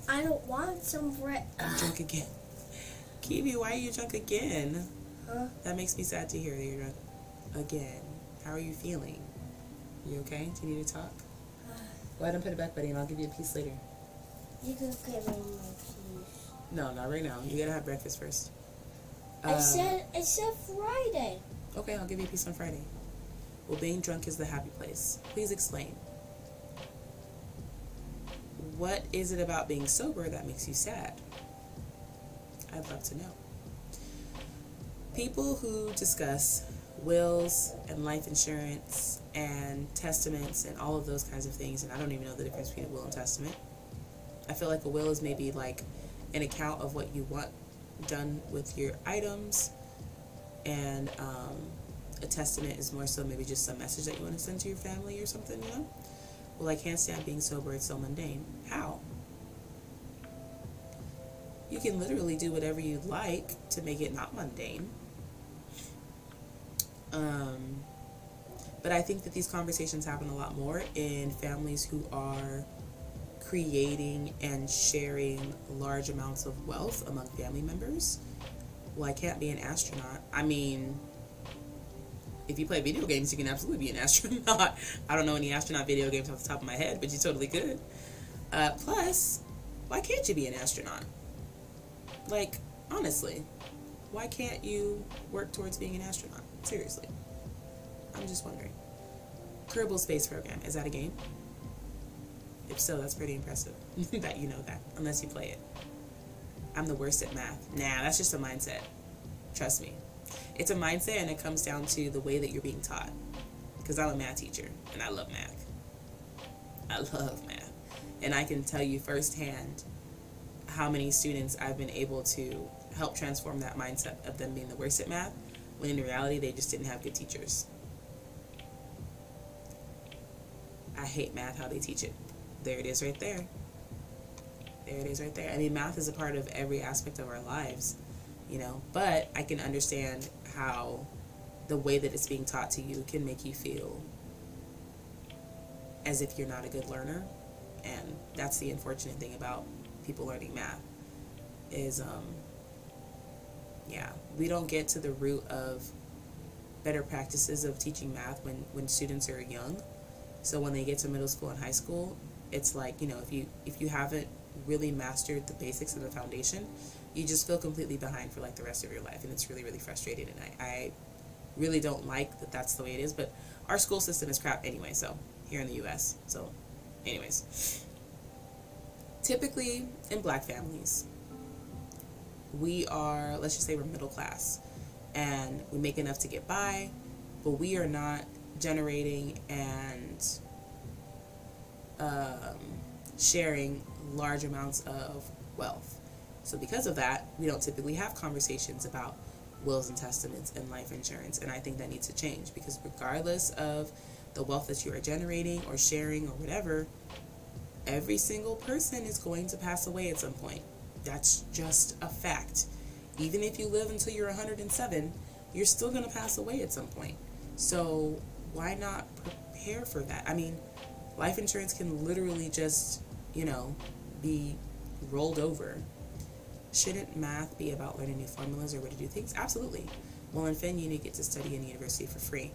I don't want some bread. I'm drunk again. Kiwi, why are you drunk again? Huh? That makes me sad to hear that you're drunk again. How are you feeling? You okay? Do you need to talk? Go ahead and put it back, buddy, and I'll give you a piece later. You can give me my piece. No, not right now. You gotta have breakfast first. I said Friday. Okay, I'll give you a piece on Friday. Well, being drunk is the happy place. Please explain. What is it about being sober that makes you sad? I'd love to know. People who discuss wills and life insurance and testaments and all of those kinds of things, and I don't even know the difference between a will and testament. I feel like a will is maybe like an account of what you want done with your items, and a testament is more so maybe just some message that you want to send to your family or something, you know? Well, I can't stand being sober, it's so mundane. How? You can literally do whatever you'd like to make it not mundane. But I think that these conversations happen a lot more in families who are creating and sharing large amounts of wealth among family members. Well, I can't be an astronaut. I mean, if you play video games, you can absolutely be an astronaut. I don't know any astronaut video games off the top of my head, but you totally could. Plus, why can't you be an astronaut? Like, honestly, why can't you work towards being an astronaut? Seriously. I'm just wondering. Kerbal Space Program, is that a game? If so, that's pretty impressive that you know that, unless you play it. I'm the worst at math. Nah, that's just a mindset. Trust me. It's a mindset, and it comes down to the way that you're being taught. Because I'm a math teacher, and I love math. I love math. And I can tell you firsthand how many students I've been able to help transform that mindset of them being the worst at math, when in reality they just didn't have good teachers. I hate math, how they teach it. There it is right there. There it is right there. I mean, math is a part of every aspect of our lives, you know, but I can understand how the way that it's being taught to you can make you feel as if you're not a good learner. And that's the unfortunate thing about people learning math is, yeah, we don't get to the root of better practices of teaching math when students are young. So when they get to middle school and high school, it's like, you know, if you haven't really mastered the basics of the foundation, you just feel completely behind for like the rest of your life, and it's really, really frustrating. And I really don't like that that's the way it is, but our school system is crap anyway, so here in the US. So anyways, typically in black families, we are, let's just say we're middle class and we make enough to get by, but we are not generating and sharing large amounts of wealth. So because of that, we don't typically have conversations about wills and testaments and life insurance, and I think that needs to change, because regardless of the wealth that you are generating or sharing or whatever, every single person is going to pass away at some point. That's just a fact. Even if you live until you're 107, you're still going to pass away at some point. So why not prepare for that? I mean, life insurance can literally just, you know, be rolled over. Shouldn't math be about learning new formulas or way to do things? Absolutely. Well, in Fin, you get to study in university for free.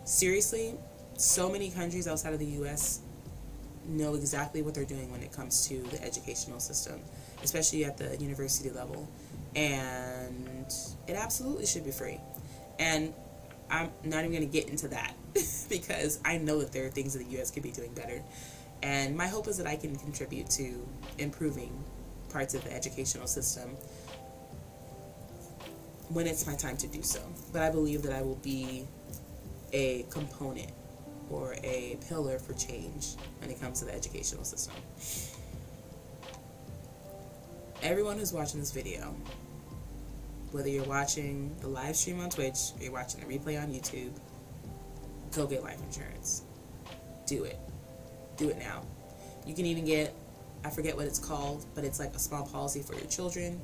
Seriously, so many countries outside of the US know exactly what they're doing when it comes to the educational system, especially at the university level. And it absolutely should be free. And I'm not even going to get into that because I know that there are things that the US could be doing better. And my hope is that I can contribute to improving parts of the educational system when it's my time to do so. But I believe that I will be a component or a pillar for change when it comes to the educational system. Everyone who's watching this video, whether you're watching the live stream on Twitch or you're watching the replay on YouTube, go get life insurance. Do it. Do it now. You can even get, I forget what it's called, but it's like a small policy for your children,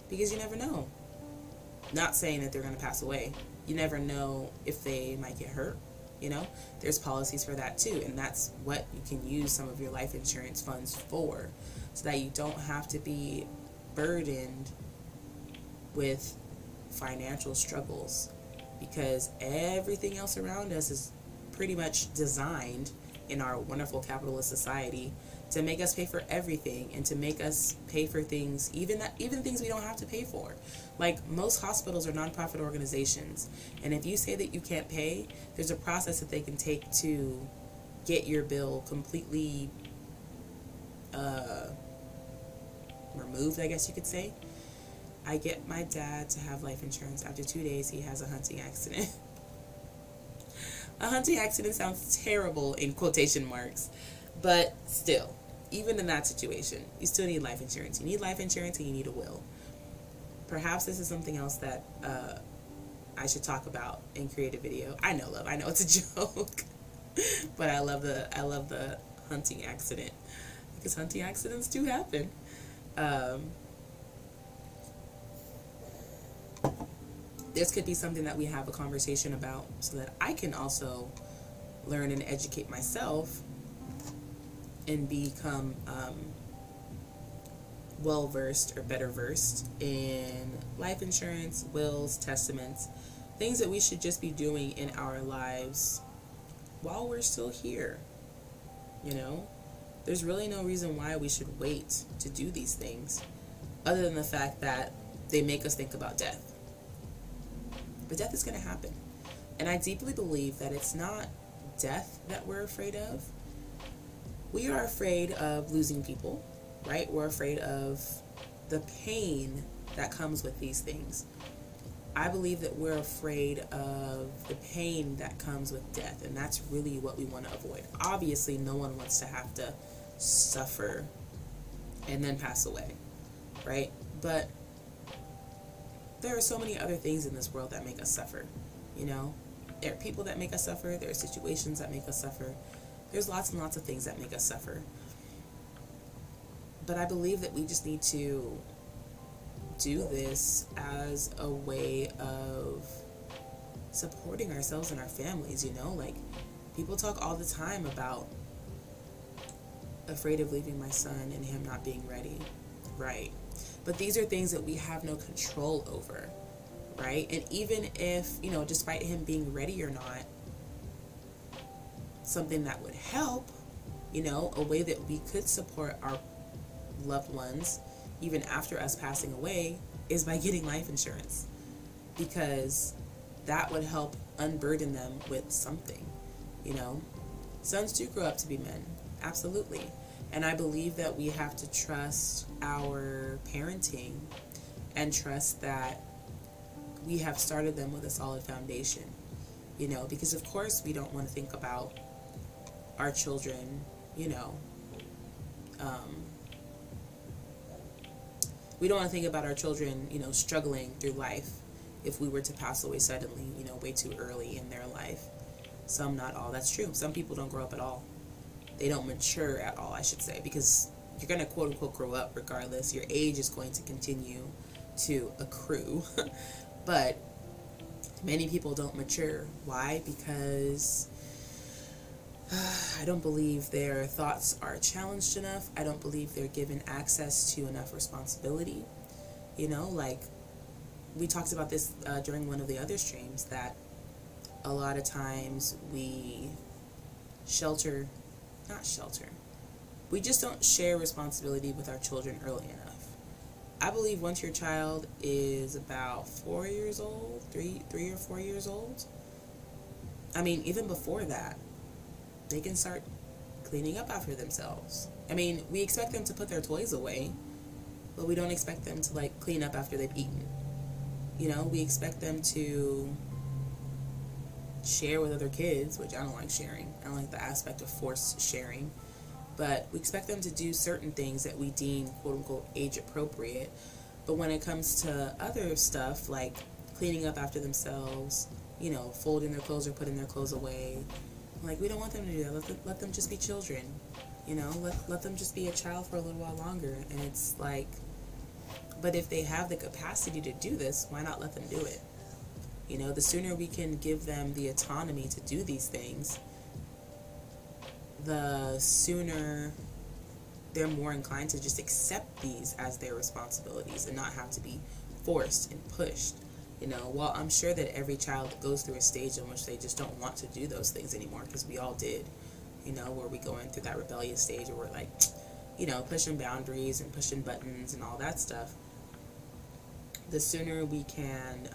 because you never know. Not saying that they're going to pass away. You never know if they might get hurt. You know, there's policies for that too, and that's what you can use some of your life insurance funds for, so that you don't have to be burdened with financial struggles, because everything else around us is pretty much designed in our wonderful capitalist society to make us pay for everything, and to make us pay for things, even things we don't have to pay for. Like, most hospitals are nonprofit organizations, and if you say that you can't pay, there's a process that they can take to get your bill completely removed, I guess you could say. I get my dad to have life insurance. After 2 days, he has a hunting accident. A hunting accident sounds terrible in quotation marks, but still, even in that situation, you still need life insurance. You need life insurance and you need a will. Perhaps this is something else that I should talk about and create a video. I know it's a joke, but I love the hunting accident, because hunting accidents do happen. This could be something that we have a conversation about, so that I can also learn and educate myself and become well-versed or better versed in life insurance, wills, testaments, things that we should just be doing in our lives while we're still here. You know, there's really no reason why we should wait to do these things, other than the fact that they make us think about death. But death is going to happen. And I deeply believe that it's not death that we're afraid of. We are afraid of losing people, right? We're afraid of the pain that comes with these things. I believe that we're afraid of the pain that comes with death, and that's really what we want to avoid. Obviously, no one wants to have to suffer and then pass away, right? But there are so many other things in this world that make us suffer, you know? There are people that make us suffer. There are situations that make us suffer. There's lots and lots of things that make us suffer. But I believe that we just need to do this as a way of supporting ourselves and our families, you know? Like, people talk all the time about afraid of leaving my son and him not being ready, right? But these are things that we have no control over, right? And even if, you know, despite him being ready or not, something that would help, you know, a way that we could support our loved ones, even after us passing away, is by getting life insurance, because that would help unburden them with something, you know. Sons do grow up to be men, absolutely. And I believe that we have to trust our parenting and trust that we have started them with a solid foundation, you know, because of course we don't want to think about our children, you know, we don't want to think about our children, you know, struggling through life if we were to pass away suddenly, you know, way too early in their life. Some, not all. That's true. Some people don't grow up at all. They don't mature at all, I should say, because you're going to quote unquote grow up regardless. Your age is going to continue to accrue. But many people don't mature. Why? Because I don't believe their thoughts are challenged enough. I don't believe they're given access to enough responsibility. You know, like we talked about this during one of the other streams, that a lot of times we we just don't share responsibility with our children early enough. I believe once your child is about 4 years old, 3 or 4 years old, I mean, even before that, they can start cleaning up after themselves. I mean, we expect them to put their toys away, but we don't expect them to, like, clean up after they've eaten. You know, we expect them to share with other kids, which I don't like sharing. I don't like the aspect of forced sharing. But we expect them to do certain things that we deem, quote-unquote, age-appropriate. But when it comes to other stuff, like cleaning up after themselves, you know, folding their clothes or putting their clothes away, like, we don't want them to do that. Let them just be children, you know? Let them just be a child for a little while longer. And it's like, but if they have the capacity to do this, why not let them do it? You know, the sooner we can give them the autonomy to do these things, the sooner they're more inclined to just accept these as their responsibilities and not have to be forced and pushed. You know, well, I'm sure that every child goes through a stage in which they just don't want to do those things anymore, because we all did, you know, where we going through that rebellious stage where we're like, you know, pushing boundaries and pushing buttons and all that stuff. The sooner we can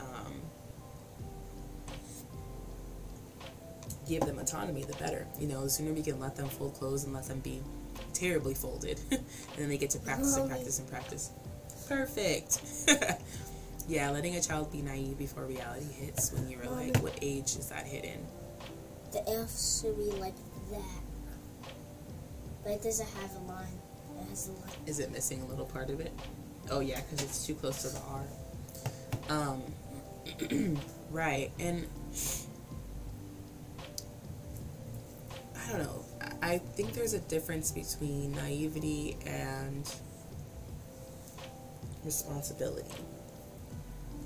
give them autonomy, the better. You know, the sooner we can let them fold clothes and let them be terribly folded, and then they get to practice and practice and practice. Perfect. Yeah, letting a child be naive before reality hits, when you're like, what age is that hit in? The F should be like that. But it doesn't have a line. It has a line. Is it missing a little part of it? Oh yeah, because it's too close to the R. Right, and I don't know. I think there's a difference between naivety and responsibility.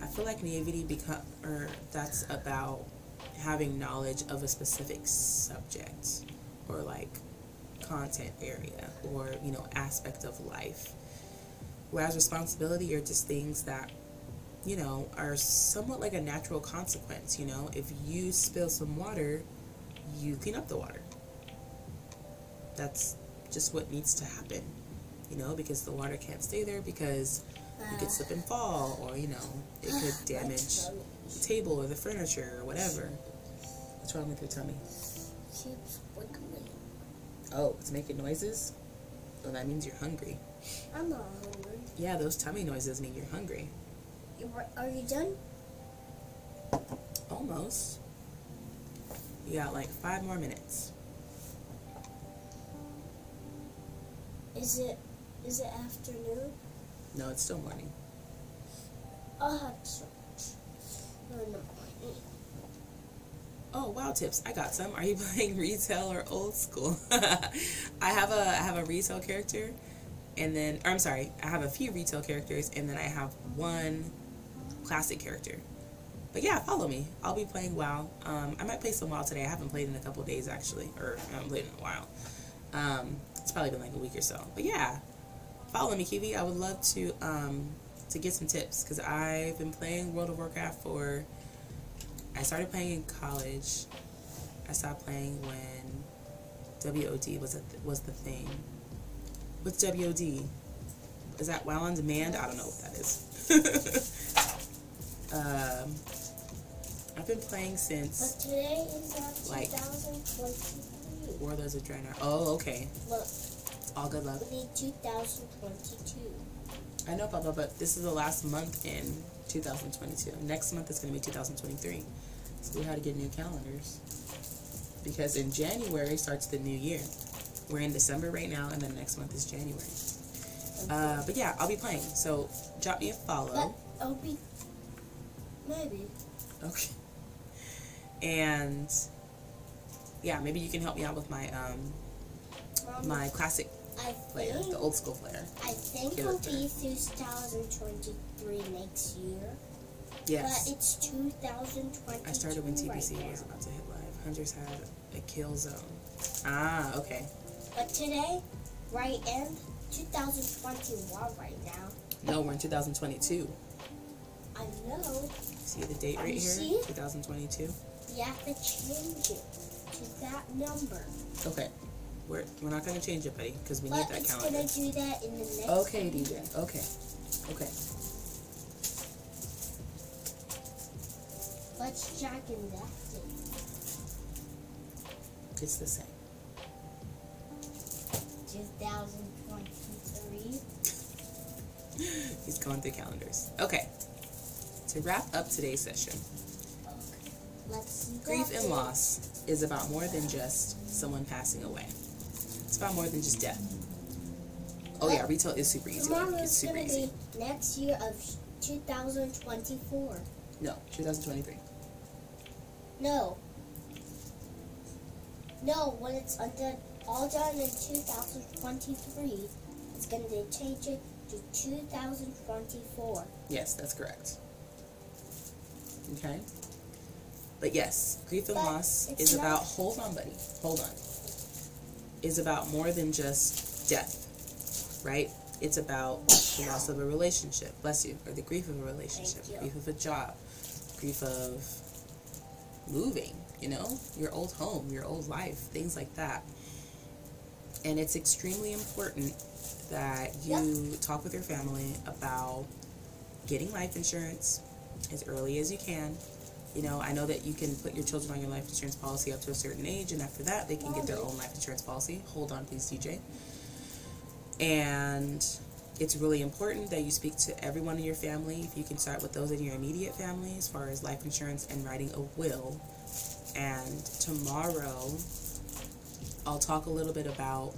I feel like naivety that's about having knowledge of a specific subject or like content area or, you know, aspect of life. Whereas responsibility are just things that, you know, are somewhat like a natural consequence. You know, if you spill some water, you clean up the water. That's just what needs to happen, you know, because the water can't stay there, because you could slip and fall, or, you know, it could damage the table or the furniture or whatever. What's wrong with your tummy? Keeps wiggling. Oh, it's making noises? Well, that means you're hungry. I'm not hungry. Yeah, those tummy noises mean you're hungry. Are you done? Almost. You got like 5 more minutes. Is it afternoon? No, it's still morning. I'll have church. No, in the morning. Oh, wow, tips. I got some. Are you playing retail or old school? I have a retail character, and then, or I'm sorry, I have a few retail characters, and then I have one classic character. But yeah, follow me. I'll be playing WoW. I might play some WoW today. I haven't played in a couple days, actually, or I haven't played in a while. It's probably been like a week or so. But yeah, follow me, Kiwi. I would love to get some tips, because I've been playing World of Warcraft I started playing in college. I stopped playing when WOD was the thing. What's WOD? Is that WoW on Demand? I don't know what that is. I've been playing since. But today is not 2023. Warlords of Draenor. Oh, okay. Look. All good luck. We need 2022. I know, Papa, but this is the last month in 2022. Next month is going to be 2023. So we had to get new calendars. Because in January starts the new year. We're in December right now, and then next month is January. But yeah, I'll be playing. So drop me a follow. But I'll be... Maybe. Okay. And yeah, maybe you can help me out with my my classic player, the old school player. I think it'll be 2023 next year. Yes. But it's 2022. I started when TBC was about to hit live. Hunters had a kill zone. Ah, okay. But today, right in 2021 right now. No, we're in 2022. I know. See the date right here? 2022. You have to change it to that number. Okay. We're not going to change it, buddy, because we need that calendar. But it's going to do that in the next Okay, DJ. Okay. Okay. Let's check in that date. It's the same. 2023. He's going through calendars. Okay. To wrap up today's session, Okay. Let's see. grief and loss is about more than just someone passing away. It's about more than just death. Oh yeah, retail is super easy. It's super easy. Next year of 2024. No, 2023. No, when it's all done in 2023, it's going to change it to 2024. Yes, that's correct. Okay? But yes, grief and loss is about, hold on, buddy, hold on. Is about more than just death, right? It's about the loss of a relationship, bless you, or the grief of a relationship, grief of a job, grief of moving, you know, your old home, your old life, things like that. And it's extremely important that you talk with your family about getting life insurance as early as you can. You know, I know that you can put your children on your life insurance policy up to a certain age, and after that, they can get their own life insurance policy. Hold on, please, DJ. And it's really important that you speak to everyone in your family. If you can start with those in your immediate family as far as life insurance and writing a will. And tomorrow, I'll talk a little bit about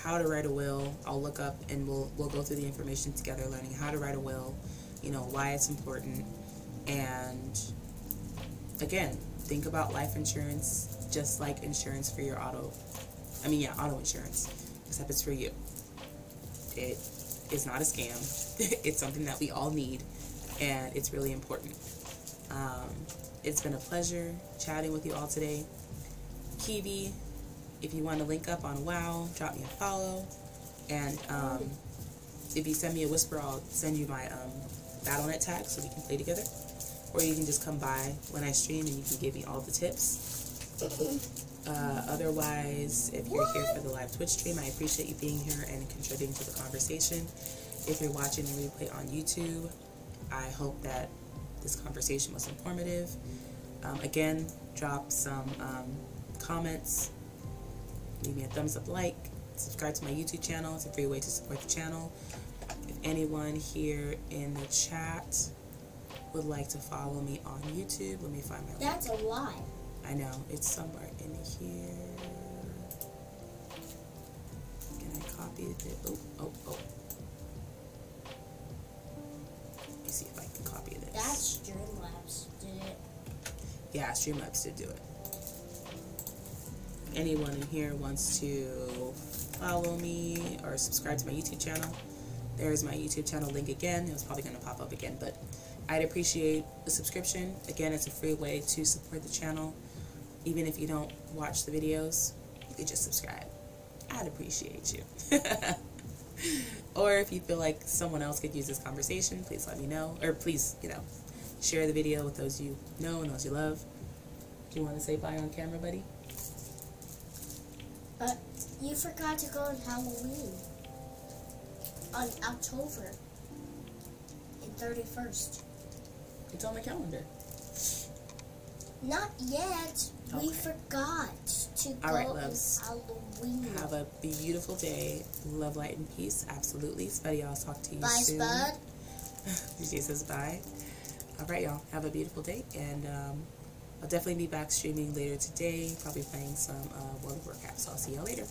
how to write a will. I'll look up and we'll go through the information together, learning how to write a will, you know, why it's important. And again, think about life insurance just like insurance for your auto insurance, except it's for you. It is not a scam. It's something that we all need, and it's really important. It's been a pleasure chatting with you all today. Kiwi, if you want to link up on WoW, drop me a follow. And if you send me a whisper, I'll send you my BattleNet tag so we can play together. Or you can just come by when I stream and you can give me all the tips. Otherwise, if you're here for the live Twitch stream, I appreciate you being here and contributing to the conversation. If you're watching the replay on YouTube, I hope that this conversation was informative. Again, drop some comments, leave me a thumbs up, like, subscribe to my YouTube channel. It's a free way to support the channel. If anyone here in the chat would like to follow me on YouTube, let me find my link. That's a lie. I know, it's somewhere in here. Can I copy it? Oh. Let me see if I can copy this. That's Streamlabs did it. Yeah, Streamlabs did do it. If anyone in here wants to follow me or subscribe to my YouTube channel, there's my YouTube channel link again. It was probably going to pop up again, but I'd appreciate the subscription. Again, it's a free way to support the channel. Even if you don't watch the videos, you could just subscribe. I'd appreciate you. Or if you feel like someone else could use this conversation, please let me know. Or please, share the video with those you know and those you love. Do you want to say bye on camera, buddy? You forgot to go on Halloween. on October and 31st. It's on the calendar. Not yet. Okay. We forgot to All go right, on loves. Halloween. Have a beautiful day. Love, light, and peace. Absolutely. Spuddy, I'll talk to you Bye, soon. Spud. DJ says bye. All right, y'all. Have a beautiful day. And I'll definitely be back streaming later today. Probably playing some World of Warcraft. So I'll see y'all later.